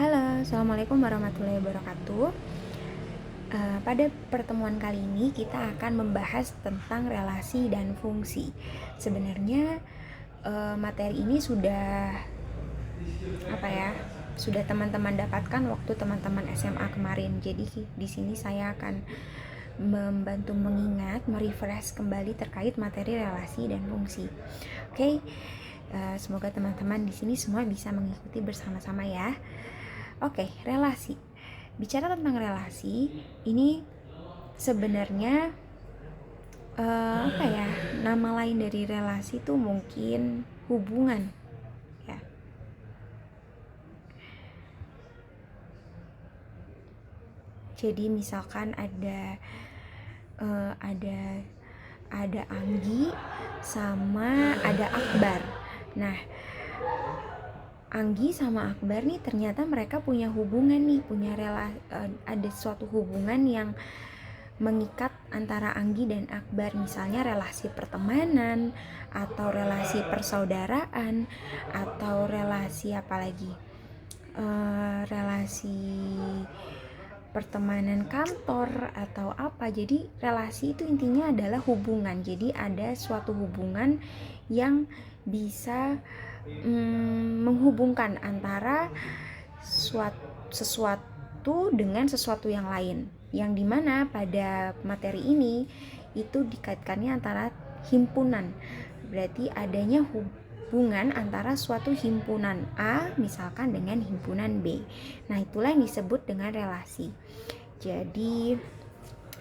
Halo, Assalamualaikum warahmatullahi wabarakatuh. Pada pertemuan kali ini kita akan membahas tentang relasi dan fungsi. Sebenarnya materi ini sudah teman-teman dapatkan waktu teman-teman SMA kemarin. Jadi di sini saya akan membantu mengingat, merefresh kembali terkait materi relasi dan fungsi. Oke, semoga teman-teman di sini semua bisa mengikuti bersama-sama ya. Oke, relasi. Bicara tentang relasi, ini sebenarnya nama lain dari relasi itu mungkin hubungan, ya. Jadi misalkan ada Anggi sama ada Akbar. Nah, Anggi sama Akbar nih ternyata mereka punya hubungan nih, ada suatu hubungan yang mengikat antara Anggi dan Akbar, misalnya relasi pertemanan atau relasi persaudaraan atau relasi apalagi relasi pertemanan kantor atau apa. Jadi relasi itu intinya adalah hubungan. Jadi ada suatu hubungan yang bisa menghubungkan antara sesuatu dengan sesuatu yang lain, yang dimana pada materi ini itu dikaitkannya antara himpunan. Berarti adanya hubungan antara suatu himpunan A misalkan dengan himpunan B. Nah, itulah yang disebut dengan relasi. Jadi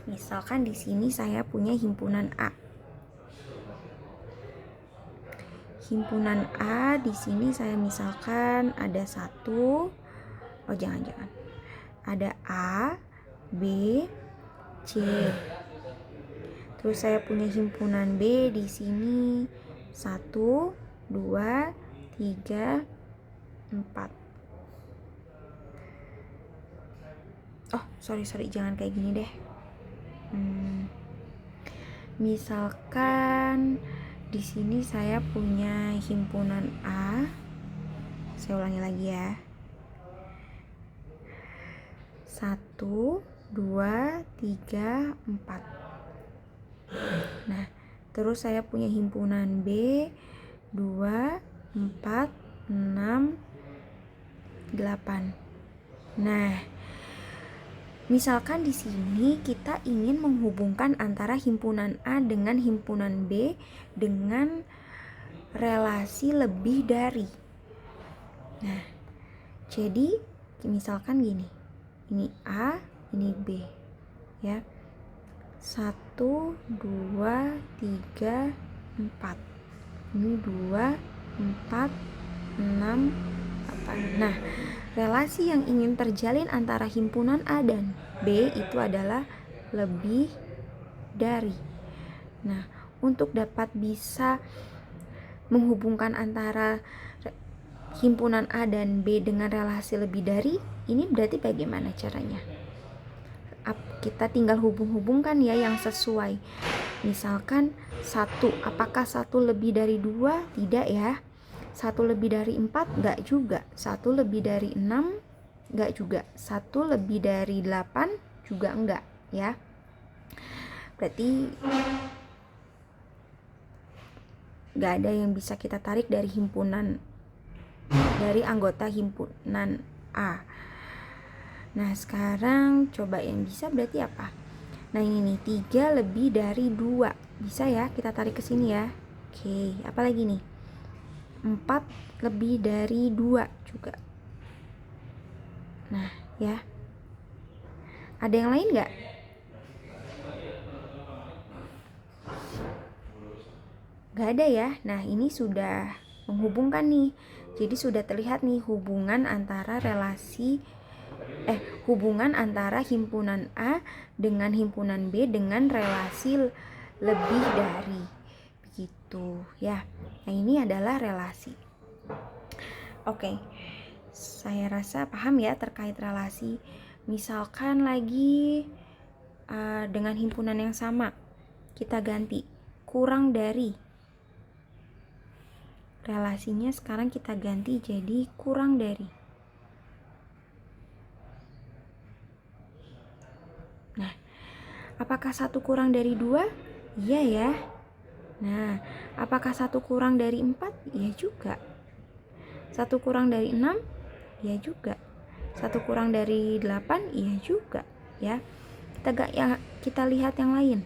misalkan di sini saya punya himpunan A. Himpunan A di sini saya misalkan ada ada A, B, C. Terus saya punya himpunan B di sini 1, 2, 3, 4. Oh, sorry, jangan kayak gini deh. Misalkan di sini saya punya himpunan A. Saya ulangi lagi ya. 1, 2, 3, 4. Nah, terus saya punya himpunan B 2, 4, 6, 8. Nah, misalkan di sini kita ingin menghubungkan antara himpunan A dengan himpunan B dengan relasi lebih dari. Nah, jadi misalkan gini. Ini A, ini B. Ya. 1, 2, 3, 4. Ini 2, 4, 6, 8. Nah, relasi yang ingin terjalin antara himpunan A dan B itu adalah lebih dari. Nah, untuk dapat bisa menghubungkan antara himpunan A dan B dengan relasi lebih dari, ini berarti bagaimana caranya? Kita tinggal hubung-hubungkan ya yang sesuai. Misalkan 1, apakah 1 lebih dari 2? Tidak ya. 1 lebih dari 4? Enggak juga. 1 lebih dari 6? Enggak juga. 1 lebih dari 8? Juga enggak ya. Berarti enggak ada yang bisa kita tarik dari anggota himpunan A. Nah, sekarang coba yang bisa berarti apa? Nah, ini nih 3 lebih dari 2. Bisa ya kita tarik ke sini ya. Oke, apa lagi nih? 4 lebih dari 2 juga. Nah, ya. Ada yang lain enggak? Enggak ada ya. Nah, ini sudah menghubungkan nih. Jadi sudah terlihat nih hubungan antara himpunan A dengan himpunan B dengan relasi lebih dari. Begitu ya. Nah, ini adalah relasi. Oke. Saya rasa paham ya terkait relasi. Misalkan lagi dengan himpunan yang sama, kita ganti kurang dari. Relasinya sekarang kita ganti jadi kurang dari. Apakah 1 kurang dari 2? Iya ya. Nah, apakah 1 kurang dari 4? Iya juga. 1 kurang dari 6? Iya juga. 1 kurang dari 8? Iya juga. Ya. Kita lihat yang lain.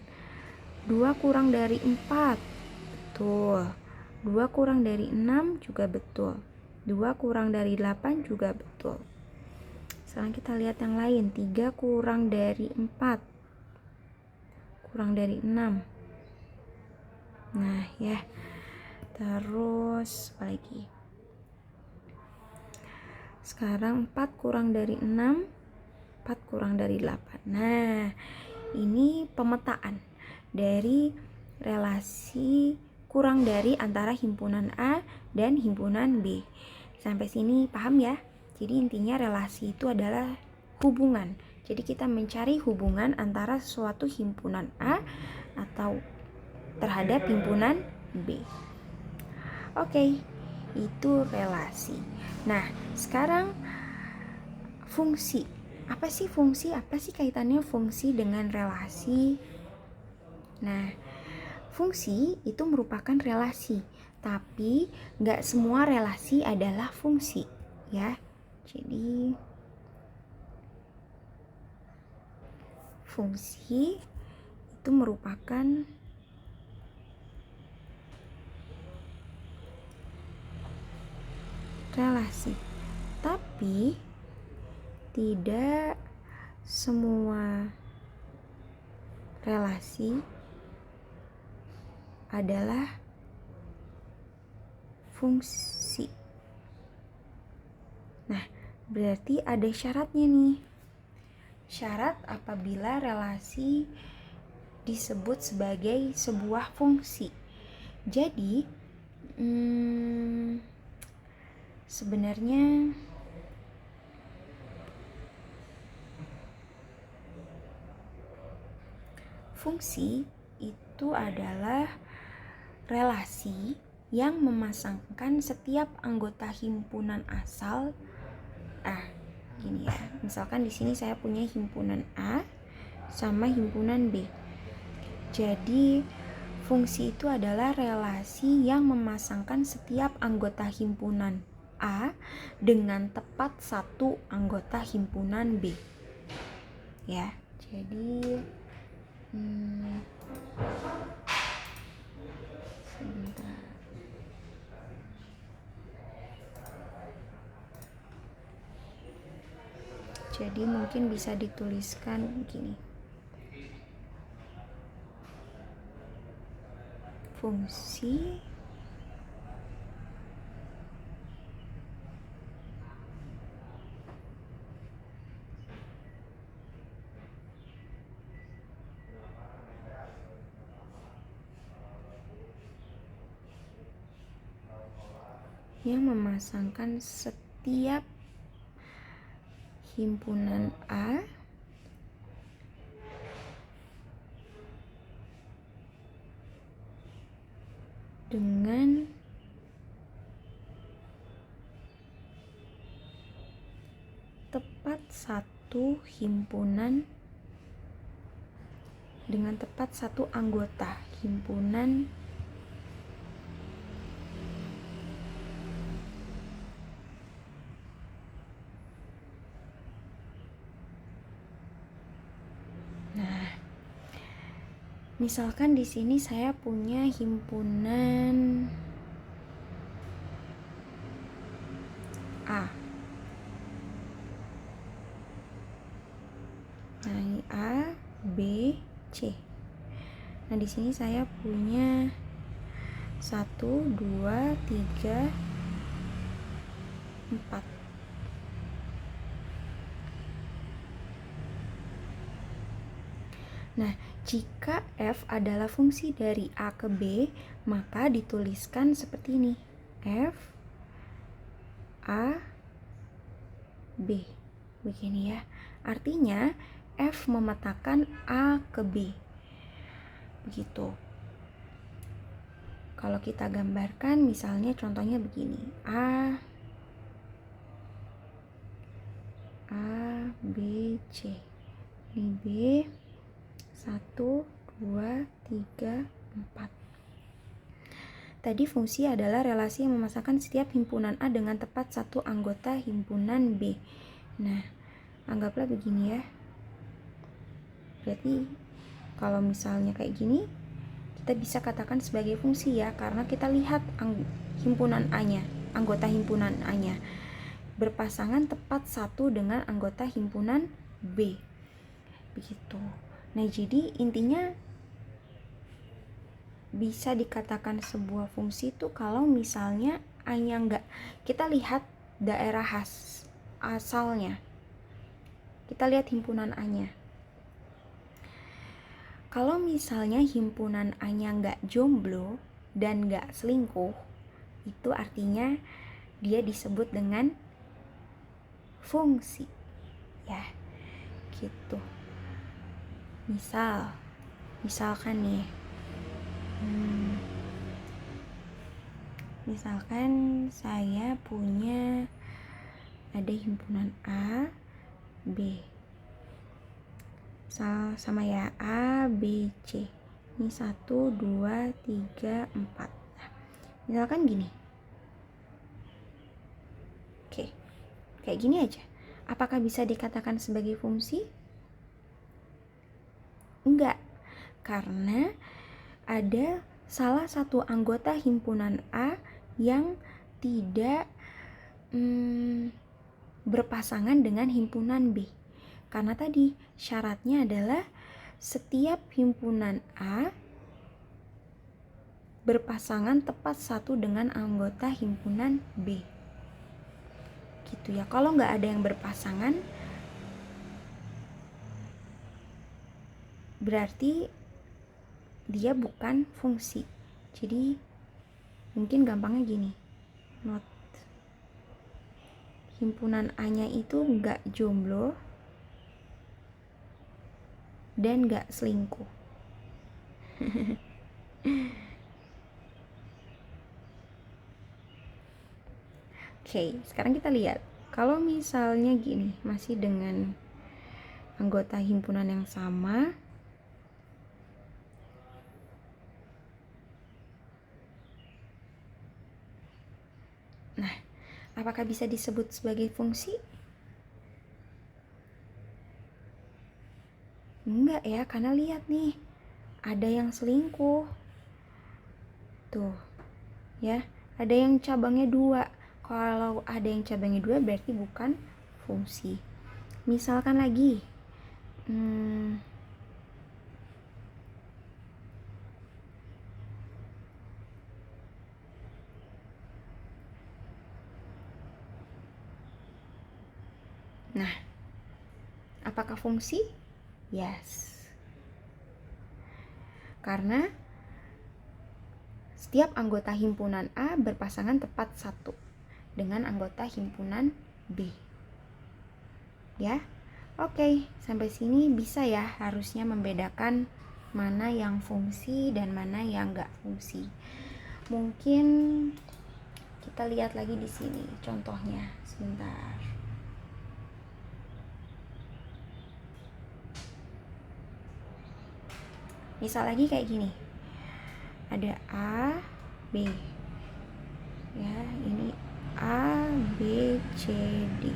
2 kurang dari 4. Betul. 2 kurang dari 6 juga betul. 2 kurang dari 8 juga betul. Sekarang kita lihat yang lain. 3 kurang dari 4. Kurang dari 6. Nah, ya. Terus apa lagi? Sekarang 4 kurang dari 6. 4 kurang dari 8. Nah, ini pemetaan dari relasi kurang dari antara himpunan A dan himpunan B. Sampai sini paham ya? Jadi intinya relasi itu adalah hubungan. Jadi kita mencari hubungan antara suatu himpunan A atau terhadap himpunan B. Oke, itu relasi. Nah, sekarang fungsi. Apa sih fungsi? Apa sih kaitannya fungsi dengan relasi? Nah, fungsi itu merupakan relasi, tapi nggak semua relasi adalah fungsi, ya. Jadi, fungsi itu merupakan relasi, tapi tidak semua relasi adalah fungsi. Nah, berarti ada syaratnya nih. Syarat apabila relasi disebut sebagai sebuah fungsi. Jadi, sebenarnya fungsi itu adalah relasi yang memasangkan setiap anggota himpunan asal. Gini ya. Misalkan di sini saya punya himpunan A sama himpunan B. Jadi, fungsi itu adalah relasi yang memasangkan setiap anggota himpunan A dengan tepat satu anggota himpunan B. Ya, jadi sebentar. Jadi mungkin bisa dituliskan begini. Fungsi yang memasangkan setiap himpunan A dengan tepat satu himpunan dengan tepat satu anggota himpunan misalkan di sini saya punya himpunan A. Nah, ini A, B, C. Nah, di sini saya punya 1, 2, 3, 4. Nah, jika F adalah fungsi dari A ke B, maka dituliskan seperti ini. F, A, B. Begini ya. Artinya, F memetakan A ke B. Begitu. Kalau kita gambarkan, misalnya contohnya begini. A, B, C. Ini B, 1, 2, 3, 4. Tadi fungsi adalah relasi yang memasangkan setiap himpunan A dengan tepat satu anggota himpunan B. Nah, anggaplah begini ya. Berarti kalau misalnya kayak gini, kita bisa katakan sebagai fungsi ya, karena kita lihat himpunan A-nya, anggota himpunan A-nya berpasangan tepat satu dengan anggota himpunan B. Begitu. Nah, jadi intinya bisa dikatakan sebuah fungsi itu kalau misalnya A-nya enggak, kita lihat daerah asalnya, kita lihat himpunan A-nya. Kalau misalnya himpunan A-nya enggak jomblo dan enggak selingkuh, itu artinya dia disebut dengan fungsi ya, gitu. Misalkan nih, misalkan saya punya ada himpunan A, B, sama ya, A, B, C. Ini 1, 2, 3, 4. Nah, misalkan gini. Oke, kayak gini aja. Apakah bisa dikatakan sebagai fungsi? Enggak, karena ada salah satu anggota himpunan A yang tidak berpasangan dengan himpunan B. Karena tadi syaratnya adalah setiap himpunan A berpasangan tepat satu dengan anggota himpunan B. Gitu ya. Kalau nggak ada yang berpasangan, berarti dia bukan fungsi. Jadi mungkin gampangnya gini, note himpunan A-nya itu nggak jomblo dan nggak selingkuh. Oke, sekarang kita lihat. Kalau misalnya gini, masih dengan anggota himpunan yang sama, nah, apakah bisa disebut sebagai fungsi? Enggak ya, karena lihat nih, ada yang selingkuh. Tuh, ya, ada yang cabangnya 2. Kalau ada yang cabangnya 2 berarti bukan fungsi. Misalkan lagi, nah, apakah fungsi? Yes. Karena setiap anggota himpunan A berpasangan tepat satu dengan anggota himpunan B. Ya. Oke, sampai sini bisa ya harusnya membedakan mana yang fungsi dan mana yang enggak fungsi. Mungkin kita lihat lagi di sini contohnya sebentar. Misal lagi kayak gini. Ada A, B. Ya, ini A, B, C, D.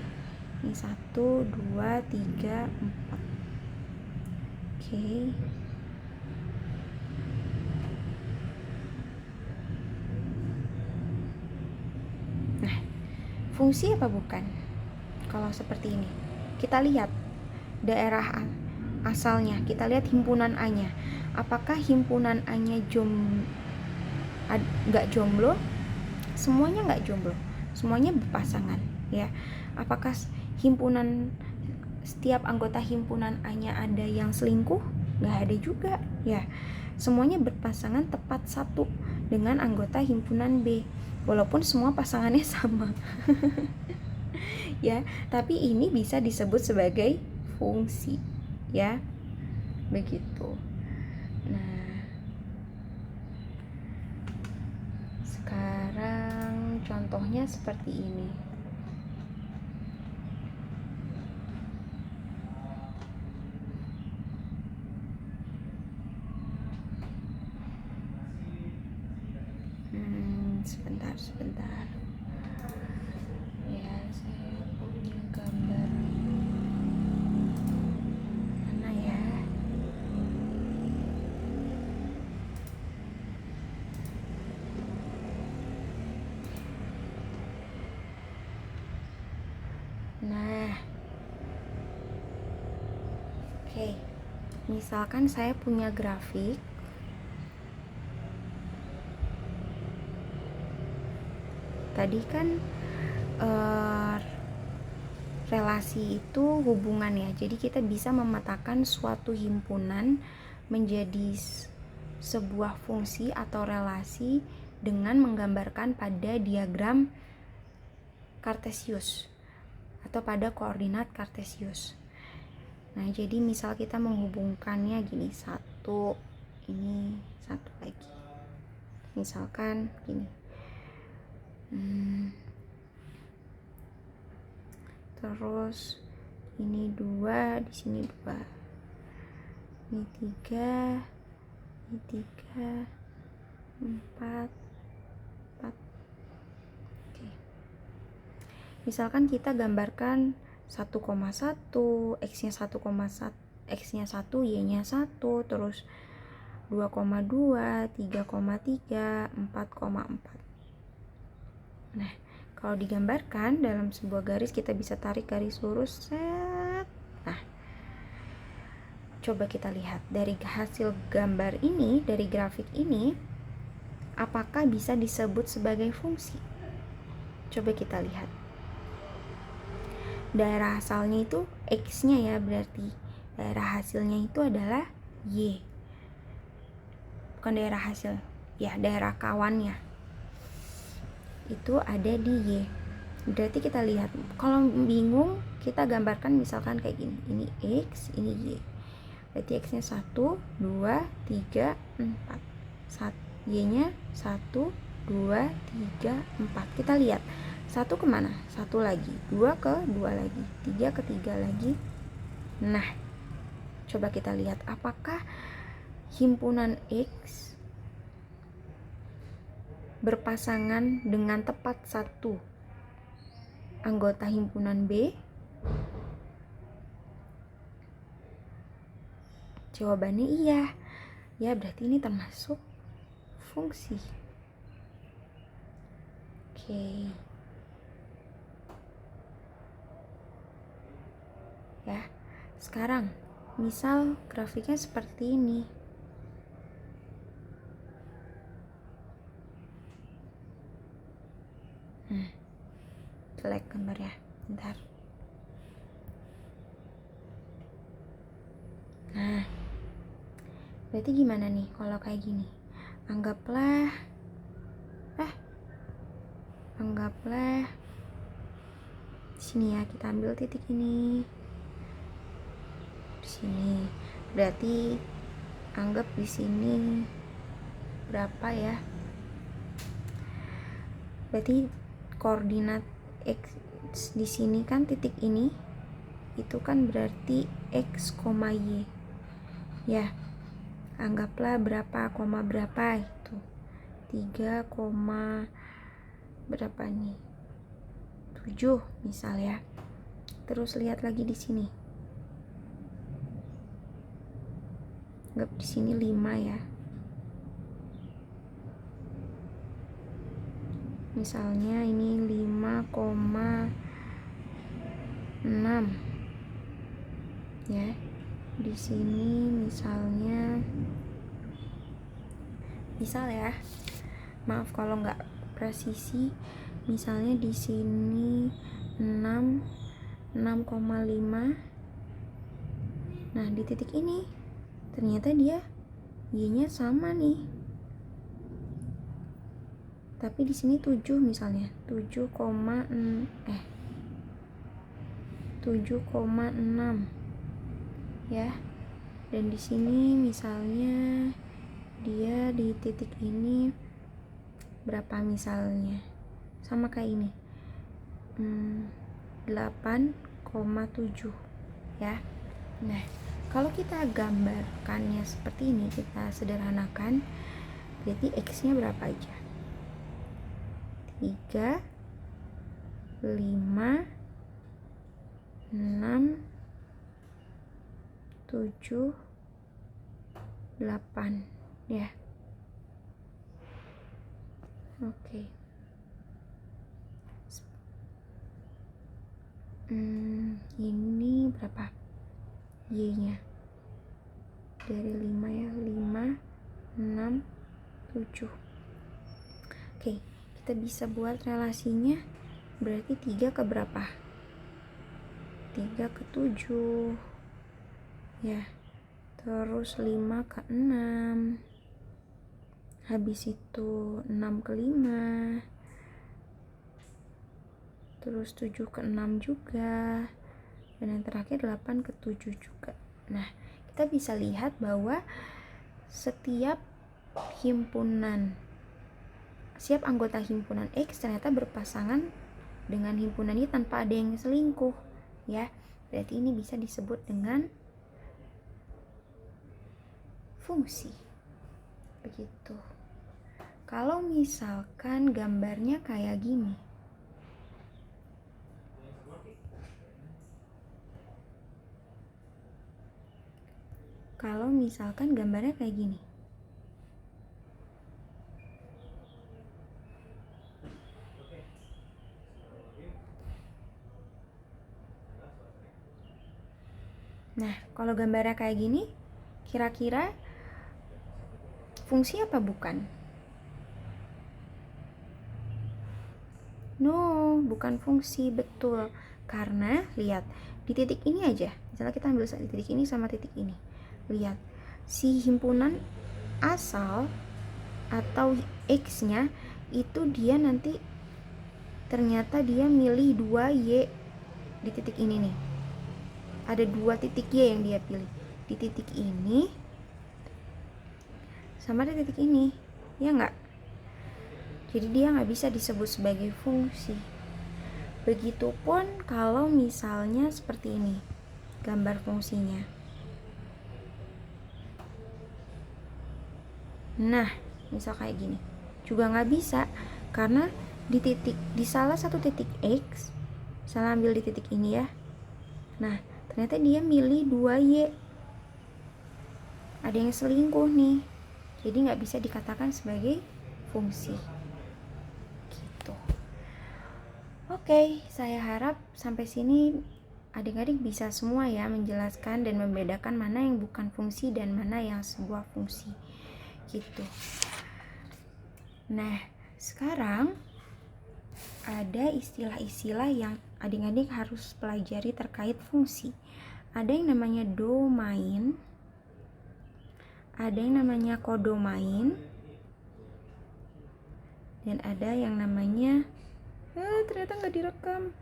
Ini 1, 2, 3, 4. Oke. Nah, fungsi apa bukan? Kalau seperti ini, kita lihat daerah asalnya, kita lihat himpunan A-nya. Apakah himpunan A-nya nggak jomblo? Semuanya nggak jomblo, semuanya berpasangan ya. Apakah setiap anggota himpunan A-nya ada yang selingkuh? Nggak ada juga ya. Semuanya berpasangan tepat satu dengan anggota himpunan B, walaupun semua pasangannya sama. Ya, tapi ini bisa disebut sebagai fungsi ya, begitu. Nah, sekarang contohnya seperti ini. sebentar ya, saya punya gambar mana ya. Nah, oke. Misalkan saya punya grafik. Tadi kan relasi itu hubungan ya. Jadi kita bisa memetakan suatu himpunan menjadi sebuah fungsi atau relasi dengan menggambarkan pada diagram Kartesius atau pada koordinat Kartesius. Nah, jadi misal kita menghubungkannya gini, satu, ini satu lagi. Misalkan gini. Terus ini 2, di sini 2. Ini 3, ini 3, 4, 4. Oke. Misalkan kita gambarkan 1,1, X-nya 1,1, X-nya 1, Y-nya 1, terus 2,2, 3,3, 4,4. Nah, kalau digambarkan dalam sebuah garis, kita bisa tarik garis lurus, set. Nah, coba kita lihat dari hasil gambar ini, dari grafik ini, apakah bisa disebut sebagai fungsi? Coba kita lihat. Daerah asalnya itu X-nya ya, berarti daerah hasilnya itu adalah Y. Bukan daerah hasil, ya daerah kawannya itu ada di Y. Berarti kita lihat, kalau bingung kita gambarkan misalkan kayak gini, ini X, ini Y. Berarti X-nya 1, 2, 3, 4. Y-nya 1, 2, 3, 4. Kita lihat, 1 kemana? 1 lagi, 2 ke 2 lagi, 3 ke 3 lagi. Nah, coba kita lihat apakah himpunan X berpasangan dengan tepat satu anggota himpunan B. Jawabannya iya. Ya, berarti ini termasuk fungsi. Oke. Ya. Sekarang, misal grafiknya seperti ini. Jelek gambarnya, bentar. Nah, berarti gimana nih kalau kayak gini? Anggaplah di sini ya, kita ambil titik ini di sini. Berarti anggap di sini berapa ya? Berarti koordinat X di sini kan titik ini itu kan berarti X, Y. Ya. Anggaplah berapa, koma berapa itu. 3, berapa nih? 7 misal ya. Terus lihat lagi di sini. Anggap di sini 5 ya. Misalnya ini 5,6 ya. Di sini misalnya, misal ya, maaf kalau nggak presisi, misalnya di sini 6,5. Nah, di titik ini ternyata dia Y-nya sama nih. Tapi di sini 7 misalnya, 7,6 ya. Dan di sini misalnya dia di titik ini berapa misalnya? Sama kayak ini. 8,7 ya. Nah, kalau kita gambarkannya seperti ini, kita sederhanakan, berarti X-nya berapa aja? 3, 5, 6, 7, 8 ya. Oke. Ini berapa Y-nya? Dari 5 ya, 5, 6, 7. Oke, kita bisa buat relasinya. Berarti 3 ke berapa? 3 ke 7 ya. Terus 5 ke 6. Habis itu 6 ke 5. Terus 7 ke 6 juga. Dan yang terakhir 8 ke 7 juga. Nah, kita bisa lihat bahwa setiap anggota himpunan X ternyata berpasangan dengan himpunan Y tanpa ada yang selingkuh ya. Berarti ini bisa disebut dengan fungsi. Begitu. Kalau misalkan gambarnya kayak gini. Nah, kalau gambarnya kayak gini, kira-kira fungsi apa bukan? No, bukan fungsi, betul. Karena lihat, di titik ini aja. Misalnya kita ambil di titik ini sama titik ini. Lihat, si himpunan asal atau X-nya itu dia nanti ternyata dia milih 2Y di titik ini nih. Ada 2 titik Y yang dia pilih. Di titik ini sama di titik ini. Ya enggak? Jadi dia nggak bisa disebut sebagai fungsi. Begitupun kalau misalnya seperti ini gambar fungsinya. Nah, misal kayak gini juga nggak bisa, karena di salah satu titik X, salah ambil di titik ini ya. Nah, ternyata dia milih 2Y. Ada yang selingkuh nih. Jadi nggak bisa dikatakan sebagai fungsi. Gitu. Oke, saya harap sampai sini adik-adik bisa semua ya menjelaskan dan membedakan mana yang bukan fungsi dan mana yang sebuah fungsi. Gitu. Nah, sekarang ada istilah-istilah yang adik-adik harus pelajari terkait fungsi. Ada yang namanya domain, ada yang namanya kodomain, dan ada yang namanya ternyata nggak direkam.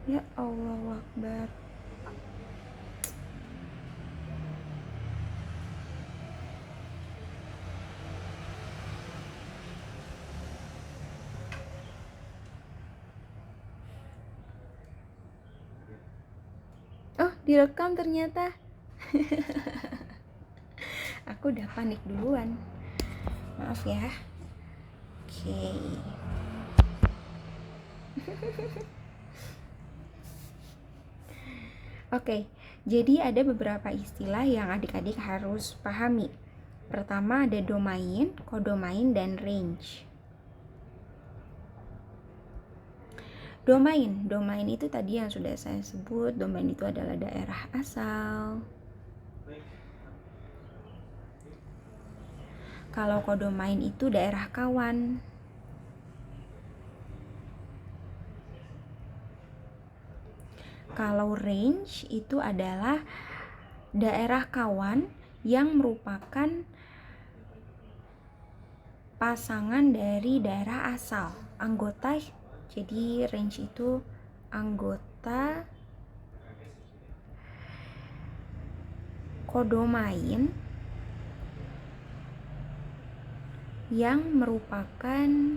Ya Allah Akbar. Oh, direkam ternyata. Aku udah panik duluan. Maaf ya. Oke. Oke, jadi ada beberapa istilah yang adik-adik harus pahami. Pertama ada domain, kodomain, dan range. Domain itu tadi yang sudah saya sebut. Domain itu adalah daerah asal. Kalau kodomain itu daerah kawan. Kalau range itu adalah daerah kawan yang merupakan pasangan dari daerah asal, anggota. Jadi range itu anggota kodomain yang merupakan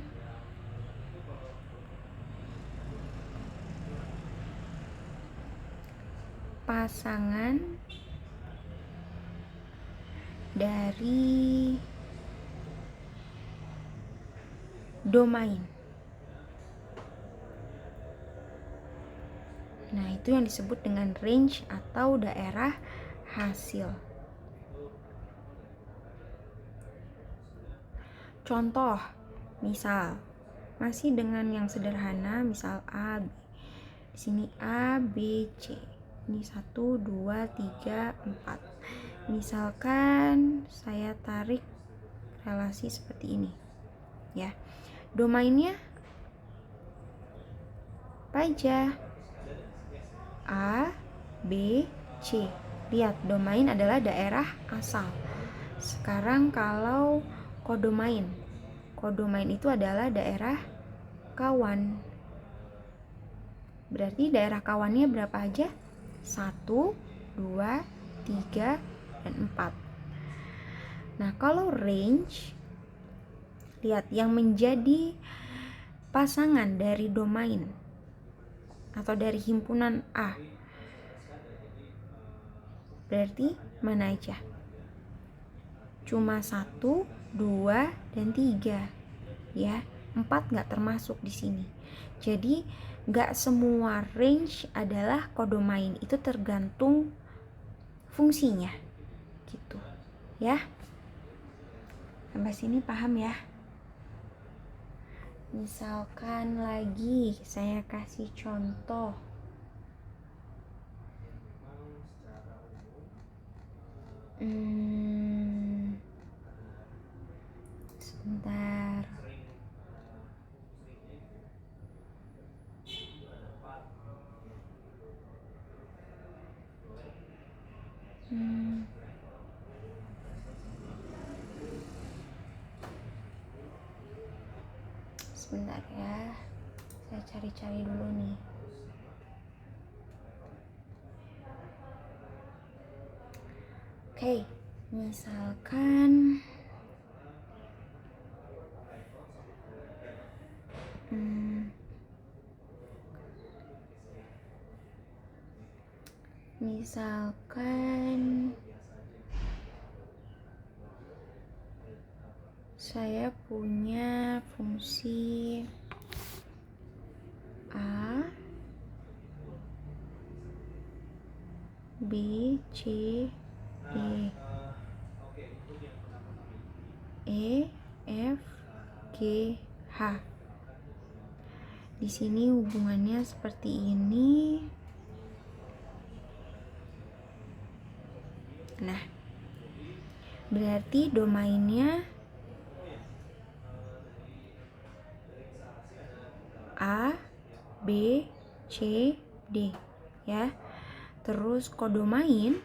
pasangan dari domain. Nah, itu yang disebut dengan range atau daerah hasil. Contoh, misal masih dengan yang sederhana, misal A, B. Di sini A, B, C. Ini 1, 2, 3, 4. Misalkan saya tarik relasi seperti ini. Ya. Domainnya apa aja? A, B, C. Lihat, domain adalah daerah asal. Sekarang kalau kodomain. Kodomain itu adalah daerah kawan. Berarti daerah kawannya berapa aja? 1, 2, 3, dan 4. Nah, kalau range, lihat yang menjadi pasangan dari domain atau dari himpunan A. Berarti mana aja? Cuma 1, 2, dan 3. Ya, 4 nggak termasuk di sini. Jadi nggak semua range adalah kodomain, itu tergantung fungsinya gitu ya. Sampai sini paham ya? Misalkan lagi saya kasih contoh. Sebentar. Sebentar ya, saya cari-cari dulu nih. Oke, misalkan saya punya fungsi A, B, C, D, E, F, G, H. Di sini hubungannya seperti ini. Nah, berarti domainnya A, B, C, D ya. Terus kodomain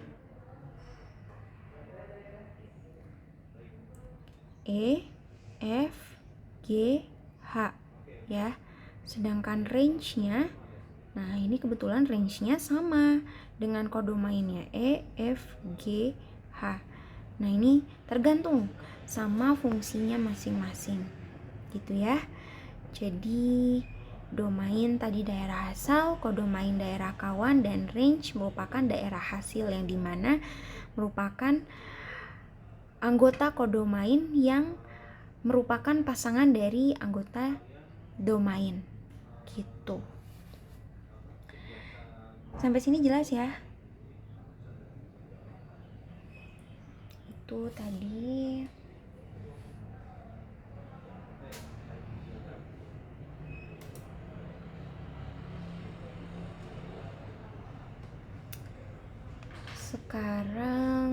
E, F, G, H ya. Sedangkan range-nya, nah ini kebetulan range-nya sama dengan kodomainnya E, F, G, H. Nah ini tergantung sama fungsinya masing-masing gitu ya. Jadi domain tadi daerah asal, kodomain daerah kawan, dan range merupakan daerah hasil yang dimana merupakan anggota kodomain yang merupakan pasangan dari anggota domain gitu. Sampai sini jelas ya? Itu tadi sekarang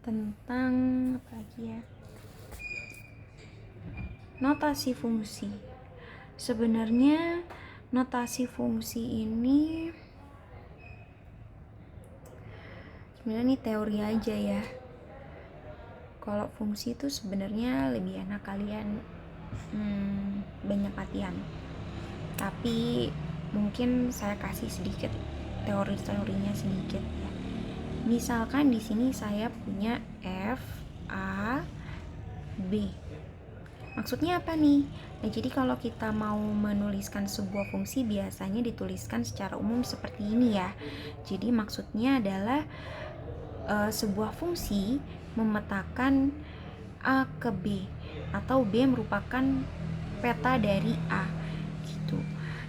tentang apa lagi ya? Notasi fungsi. Sebenarnya notasi fungsi ini sebenarnya teori aja ya. Kalau fungsi itu sebenarnya lebih enak kalian banyak latihan. Tapi mungkin saya kasih sedikit teori-teorinya sedikit ya. Misalkan di sini saya punya F, A, B. Maksudnya apa nih? Nah, jadi kalau kita mau menuliskan sebuah fungsi biasanya dituliskan secara umum seperti ini ya. Jadi maksudnya adalah sebuah fungsi memetakan A ke B, atau B merupakan peta dari A gitu.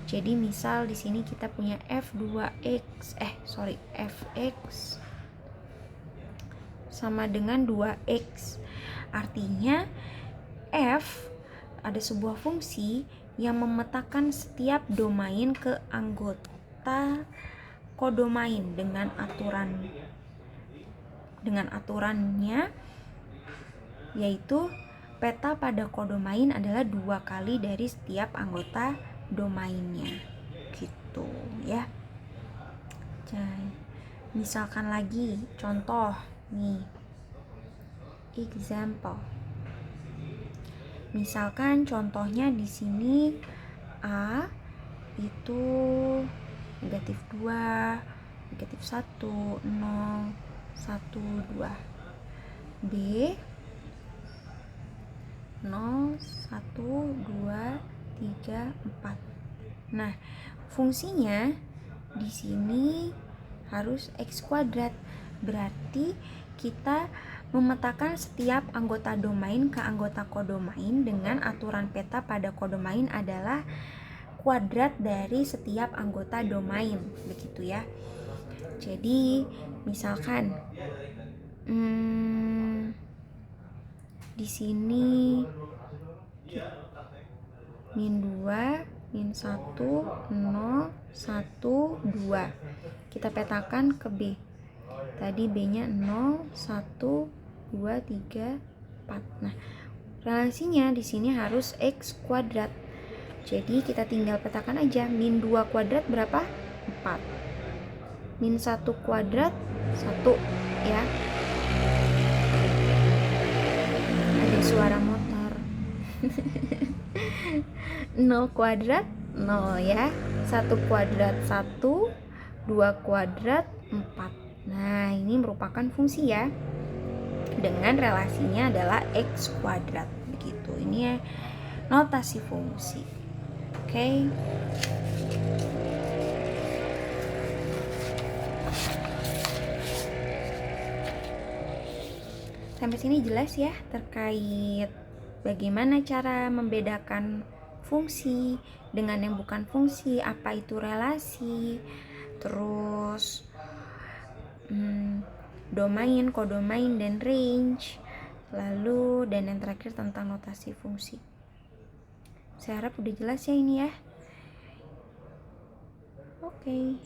Jadi misal di sini kita punya fx sama dengan 2x. Artinya f ada sebuah fungsi yang memetakan setiap domain ke anggota kodomain dengan aturannya, yaitu peta pada kodomain adalah 2 kali dari setiap anggota domainnya gitu ya. Jadi, misalkan lagi contoh nih, example. Misalkan contohnya di sini A itu negatif 2, negatif 1, 0, 1, 2. B 0, 1, 2, 3, 4. Nah, fungsinya di sini harus x kuadrat. Berarti kita memetakan setiap anggota domain ke anggota kodomain dengan aturan peta pada kodomain adalah kuadrat dari setiap anggota domain, begitu ya. Jadi misalkan di sini min 2, min 1, 0, 1, 2. Kita petakan ke B. Tadi B-nya 0, 1, 2, 3, 4. Nah, relasinya di sini harus x kuadrat. Jadi kita tinggal petakan aja. Min 2 kuadrat berapa? 4. Min 1 kuadrat 1 ya. Ada suara motor. 0 kuadrat 0 ya. 1 kuadrat 1, 2 kuadrat 4. Nah, ini merupakan fungsi ya. Dengan relasinya adalah x kuadrat. Begitu. Ini ya notasi fungsi. Oke. Sampai sini jelas ya terkait bagaimana cara membedakan fungsi dengan yang bukan fungsi, apa itu relasi, terus domain, kodomain, dan range, lalu dan yang terakhir tentang notasi fungsi. Saya harap udah jelas ya ini ya. Oke.